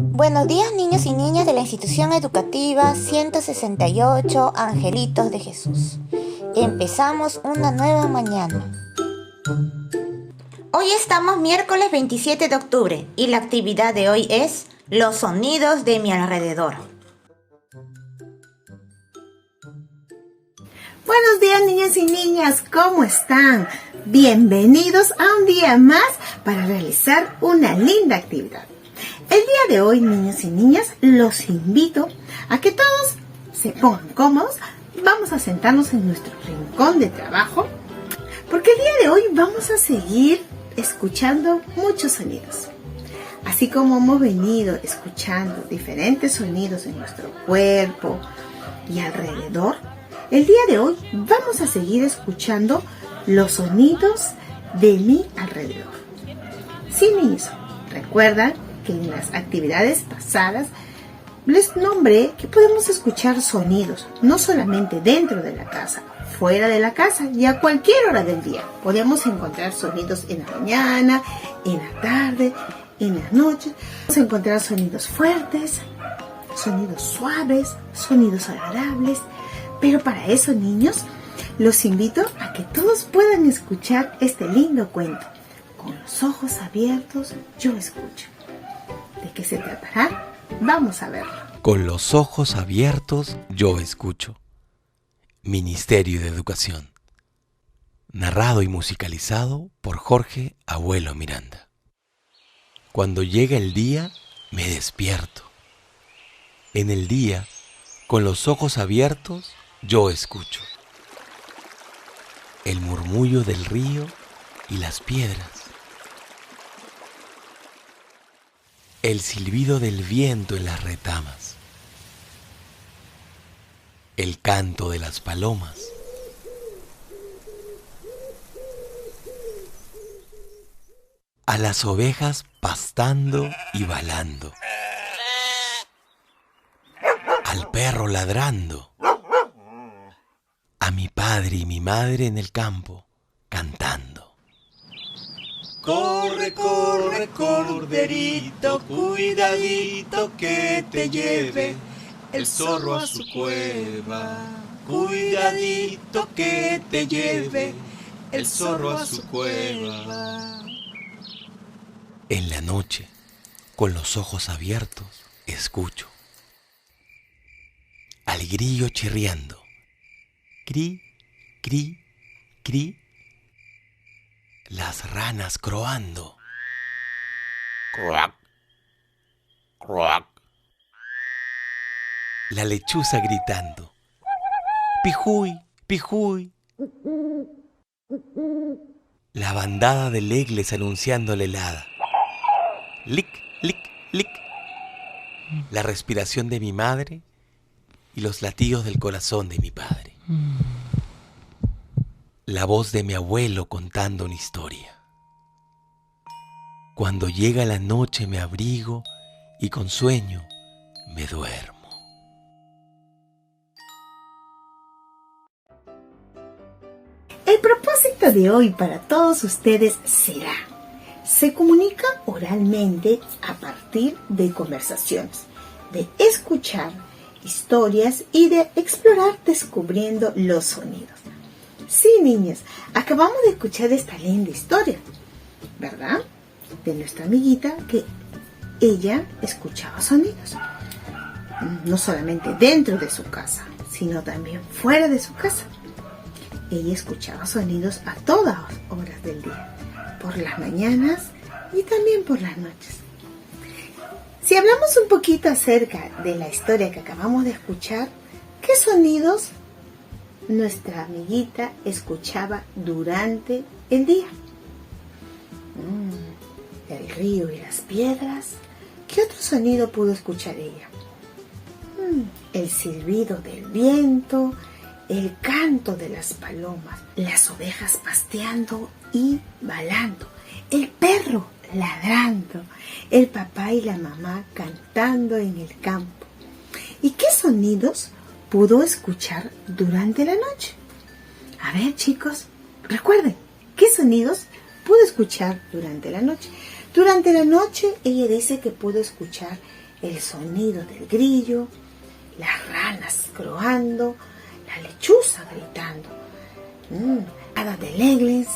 Buenos días, niños y niñas de la institución educativa 168 Angelitos de Jesús. Empezamos una nueva mañana. Hoy estamos miércoles 27 de octubre y la actividad de hoy es los sonidos de mi alrededor. Buenos días, niños y niñas, ¿cómo están? Bienvenidos a un día más para realizar una linda actividad. El día de hoy, niños y niñas, los invito a que todos se pongan cómodos. Vamos a sentarnos en nuestro rincón de trabajo, porque el día de hoy vamos a seguir escuchando muchos sonidos. Así como hemos venido escuchando diferentes sonidos en nuestro cuerpo y alrededor, el día de hoy vamos a seguir escuchando los sonidos de mi alrededor. Sí, niños, recuerdan que en las actividades pasadas les nombré que podemos escuchar sonidos, no solamente dentro de la casa, fuera de la casa y a cualquier hora del día. Podemos encontrar sonidos en la mañana, en la tarde, en las noches. Podemos encontrar sonidos fuertes, sonidos suaves, sonidos agradables. Pero para eso, niños, los invito a que todos puedan escuchar este lindo cuento. Con los ojos abiertos, yo escucho. ¿De qué se tratará? Vamos a verlo. Con los ojos abiertos, yo escucho. Ministerio de Educación. Narrado y musicalizado por Jorge Abuelo Miranda. Cuando llega el día, me despierto. En el día, con los ojos abiertos, yo escucho. El murmullo del río y las piedras. El silbido del viento en las retamas. El canto de las palomas. A las ovejas pastando y balando. Al perro ladrando. A mi padre y mi madre en el campo cantando. Corre, corre, corderito, cuidadito que te lleve el zorro a su cueva. Cuidadito que te lleve el zorro a su cueva. En la noche, con los ojos abiertos, escucho al grillo chirriando. Cri, cri, cri. Las ranas croando. Crack, crack. La lechuza gritando. Pijuy, pijuy. La bandada de legles anunciando la helada. Lic, lic, lic. La respiración de mi madre y los latidos del corazón de mi padre. La voz de mi abuelo contando una historia. Cuando llega la noche me abrigo y con sueño me duermo. El propósito de hoy para todos ustedes será: se comunica oralmente a partir de conversaciones, de escuchar historias y de explorar descubriendo los sonidos. Sí, niños, acabamos de escuchar esta linda historia, ¿verdad? De nuestra amiguita, que ella escuchaba sonidos. No solamente dentro de su casa, sino también fuera de su casa. Ella escuchaba sonidos a todas horas del día, por las mañanas y también por las noches. Si hablamos un poquito acerca de la historia que acabamos de escuchar, ¿qué sonidos nuestra amiguita escuchaba durante el día? El río y las piedras. ¿Qué otro sonido pudo escuchar ella? El silbido del viento, el canto de las palomas, las ovejas pasteando y balando, el perro ladrando, el papá y la mamá cantando en el campo. ¿Y qué sonidos pudo escuchar durante la noche? A ver, chicos, recuerden, ¿qué sonidos pudo escuchar durante la noche? Durante la noche ella dice que pudo escuchar el sonido del grillo, las ranas croando, la lechuza gritando, hada de Leglins,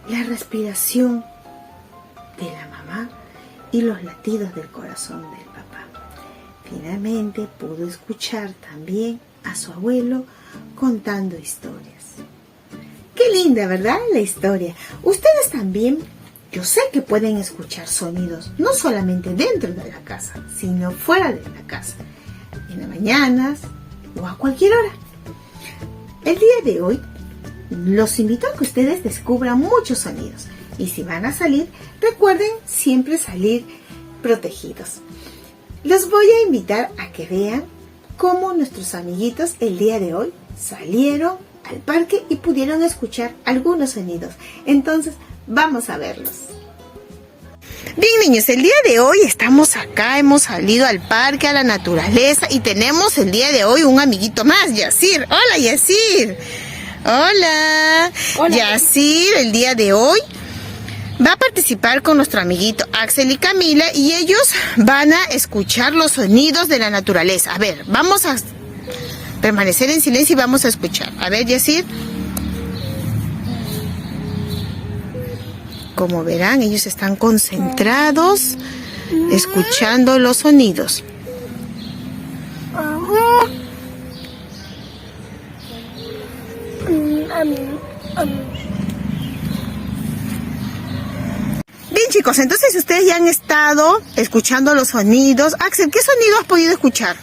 la respiración de la mamá y los latidos del corazón del papá. Finalmente pudo escuchar también a su abuelo contando historias. Qué linda, ¿verdad? La historia. Ustedes también, yo sé que pueden escuchar sonidos, no solamente dentro de la casa, sino fuera de la casa, en las mañanas o a cualquier hora. El día de hoy los invito a que ustedes descubran muchos sonidos. Y si van a salir, recuerden siempre salir protegidos. Los voy a invitar a que vean cómo nuestros amiguitos el día de hoy salieron al parque y pudieron escuchar algunos sonidos. Entonces, vamos a verlos. Bien, niños, el día de hoy estamos acá, hemos salido al parque, a la naturaleza, y tenemos el día de hoy un amiguito más, Yacir. Hola, Yacir. Hola. Hola. Yacir, el día de hoy va a participar con nuestro amiguito Axel y Camila, y ellos van a escuchar los sonidos de la naturaleza. A ver, vamos a permanecer en silencio y vamos a escuchar. A ver, Yacir. Como verán, ellos están concentrados escuchando los sonidos. Bien, chicos, entonces ustedes ya han estado escuchando los sonidos. Axel, ¿qué sonido has podido escuchar?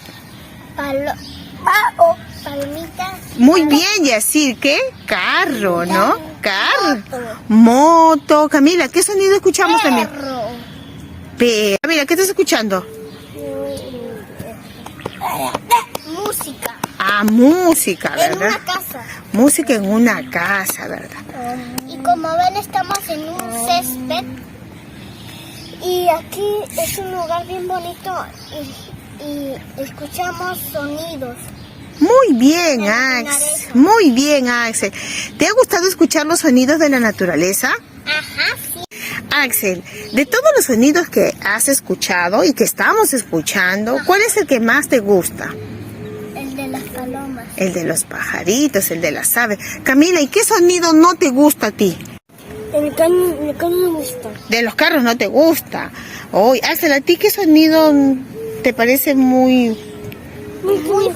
Palmitas. Muy bien, Yacir, ¿qué? Carro, ¿no? Carro. Moto. Camila, ¿qué sonido escuchamos también? Camila, ¿qué estás escuchando? Música. Ah, música, ¿verdad? En una casa. Música en una casa, ¿verdad? Y como ven, estamos en un césped. Y aquí es un lugar bien bonito y escuchamos sonidos. Muy bien, Axel. Muy bien, Axel. ¿Te ha gustado escuchar los sonidos de la naturaleza? Ajá, sí. Axel, de todos los sonidos que has escuchado y que estamos escuchando, ¿cuál es el que más te gusta? El de las palomas. El de los pajaritos, el de las aves. Camila, ¿y qué sonido no te gusta a ti? El carro me gusta. De los carros no te gusta. Oye, Axel, ¿a ti qué sonido te parece muy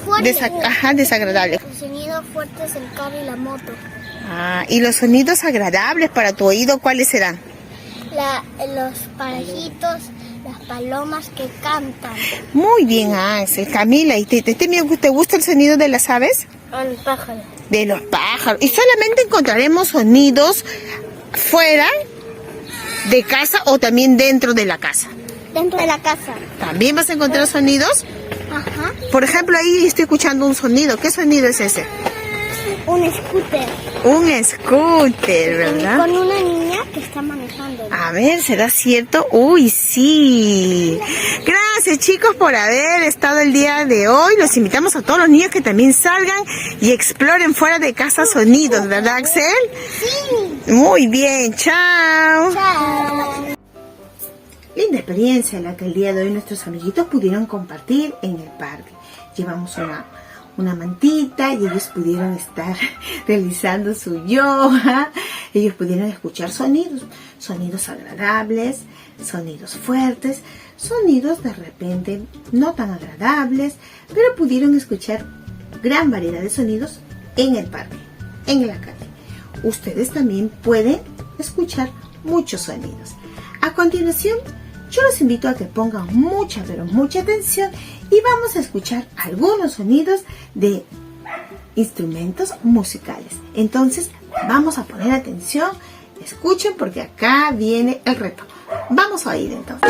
fuerte. desagradable? El sonido fuerte es el carro y la moto. Ah, ¿y los sonidos agradables para tu oído cuáles serán? Los pajaritos, las palomas que cantan. Muy bien, Axel. Camila, ¿y te gusta el sonido de las aves? El pájaro. De los pájaros. ¿Y solamente encontraremos sonidos fuera de casa o también dentro de la casa? Dentro de la casa. ¿También vas a encontrar sonidos? Ajá. Por ejemplo, ahí estoy escuchando un sonido. ¿Qué sonido es ese? Un scooter. Un scooter, ¿verdad? Con una niña que está manejando. A ver, ¿será cierto? Uy, sí. Gracias, chicos, por haber estado el día de hoy. Los invitamos a todos los niños que también salgan y exploren fuera de casa sonidos, ¿verdad, Axel? Sí. Muy bien, chao. Chao. Linda experiencia la que el día de hoy nuestros amiguitos pudieron compartir en el parque. Llevamos una mantita y ellos pudieron estar realizando su yoga. Ellos pudieron escuchar sonidos agradables, sonidos fuertes, sonidos de repente no tan agradables, pero pudieron escuchar gran variedad de sonidos en el parque, en la calle. Ustedes también pueden escuchar muchos sonidos. A continuación, yo los invito a que pongan mucha, pero mucha atención y vamos a escuchar algunos sonidos de instrumentos musicales. Entonces, vamos a poner atención, escuchen porque acá viene el reto. Vamos a ir entonces.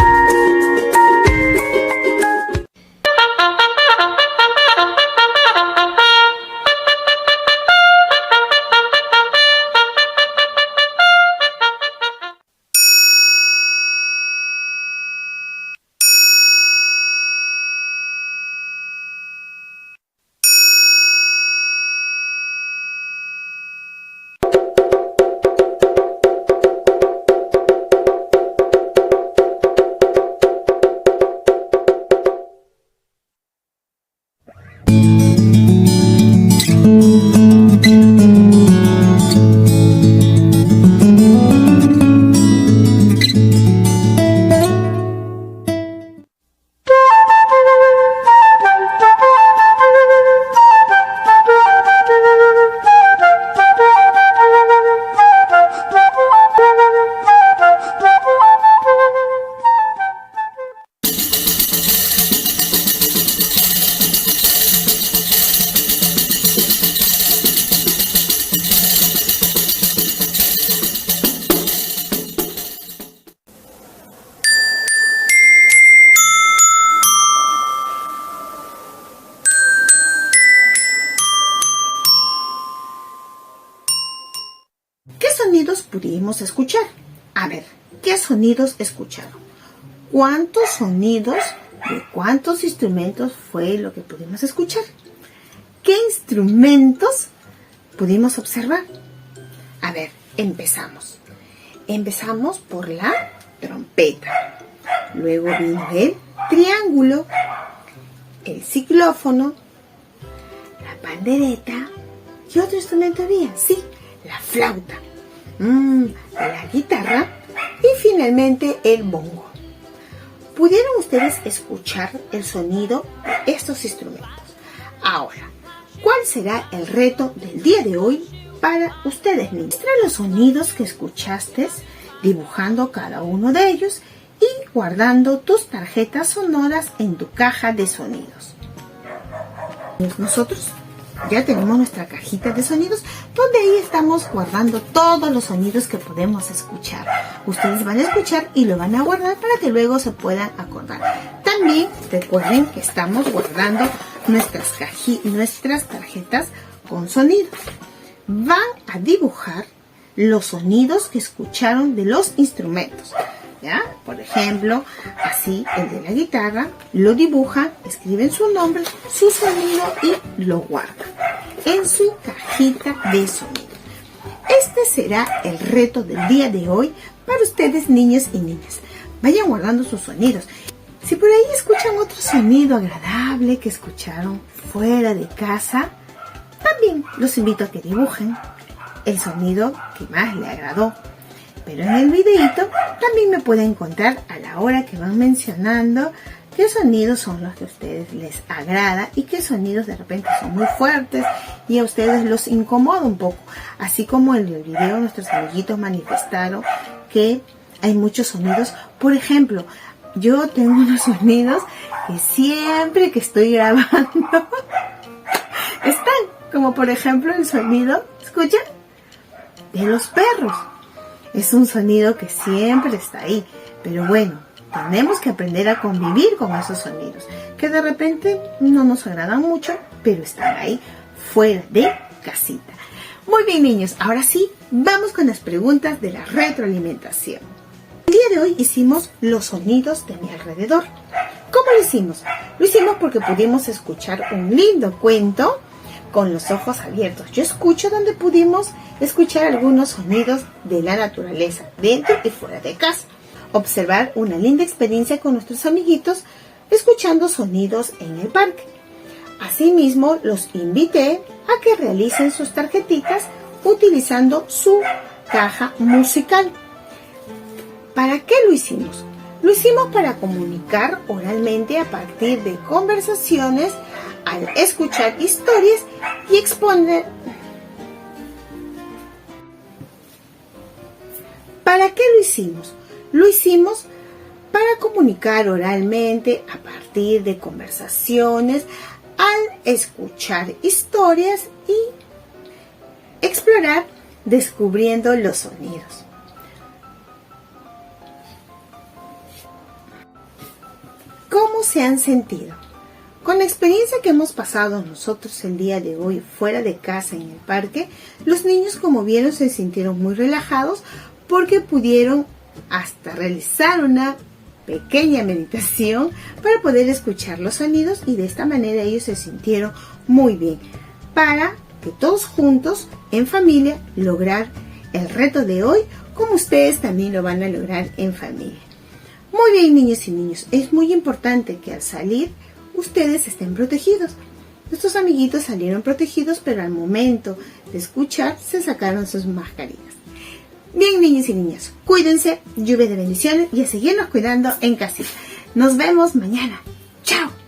¿Qué sonidos pudimos escuchar? A ver, ¿qué sonidos escucharon? ¿Cuántos sonidos de cuántos instrumentos fue lo que pudimos escuchar? ¿Qué instrumentos pudimos observar? A ver, empezamos. Empezamos por la trompeta. Luego vino el triángulo, el xilófono, la pandereta. ¿Qué otro instrumento había? Sí, la flauta, la guitarra y finalmente el bongo. ¿Pudieron ustedes escuchar el sonido de estos instrumentos? Ahora, ¿cuál será el reto del día de hoy para ustedes, niños? Muestra los sonidos que escuchaste dibujando cada uno de ellos y guardando tus tarjetas sonoras en tu caja de sonidos. Nosotros ya tenemos nuestra cajita de sonidos donde ahí estamos guardando todos los sonidos que podemos escuchar. Ustedes van a escuchar y lo van a guardar para que luego se puedan acordar. También recuerden que estamos guardando nuestras tarjetas con sonidos. Van a dibujar los sonidos que escucharon de los instrumentos. ¿Ya? Por ejemplo, así el de la guitarra lo dibujan, escriben su nombre, su sonido y lo guardan en su cajita de sonido. Este será el reto del día de hoy para ustedes, niños y niñas. Vayan guardando sus sonidos. Si por ahí escuchan otro sonido agradable que escucharon fuera de casa, también los invito a que dibujen el sonido que más le agradó. Pero en el videito también me pueden contar a la hora que van mencionando qué sonidos son los que a ustedes les agrada y qué sonidos de repente son muy fuertes y a ustedes los incomoda un poco. Así como en el video nuestros amiguitos manifestaron que hay muchos sonidos. Por ejemplo, yo tengo unos sonidos que siempre que estoy grabando están, como por ejemplo el sonido, ¿escuchan? De los perros. Es un sonido que siempre está ahí, pero bueno, tenemos que aprender a convivir con esos sonidos, que de repente no nos agradan mucho, pero están ahí, fuera de casita. Muy bien, niños, ahora sí, vamos con las preguntas de la retroalimentación. El día de hoy hicimos los sonidos de mi alrededor. ¿Cómo lo hicimos? Lo hicimos porque pudimos escuchar un lindo cuento con los ojos abiertos. Yo escucho donde pudimos escuchar algunos sonidos de la naturaleza, dentro y fuera de casa. Observar una linda experiencia con nuestros amiguitos, escuchando sonidos en el parque. Asimismo, los invité a que realicen sus tarjetitas utilizando su caja musical. ¿Para qué lo hicimos? Lo hicimos para comunicar oralmente a partir de conversaciones, al escuchar historias y exponer. ¿Para qué lo hicimos? Lo hicimos para comunicar oralmente a partir de conversaciones, al escuchar historias y explorar descubriendo los sonidos. ¿Cómo se han sentido? Con la experiencia que hemos pasado nosotros el día de hoy fuera de casa en el parque, los niños, como vieron, se sintieron muy relajados porque pudieron hasta realizar una pequeña meditación para poder escuchar los sonidos y de esta manera ellos se sintieron muy bien para que todos juntos en familia lograr el reto de hoy como ustedes también lo van a lograr en familia. Muy bien, niños y niños, es muy importante que al salir ustedes estén protegidos. Nuestros amiguitos salieron protegidos, pero al momento de escuchar se sacaron sus mascarillas. Bien, niños y niñas, cuídense, lluvia de bendiciones y a seguirnos cuidando en casita. Nos vemos mañana. ¡Chao!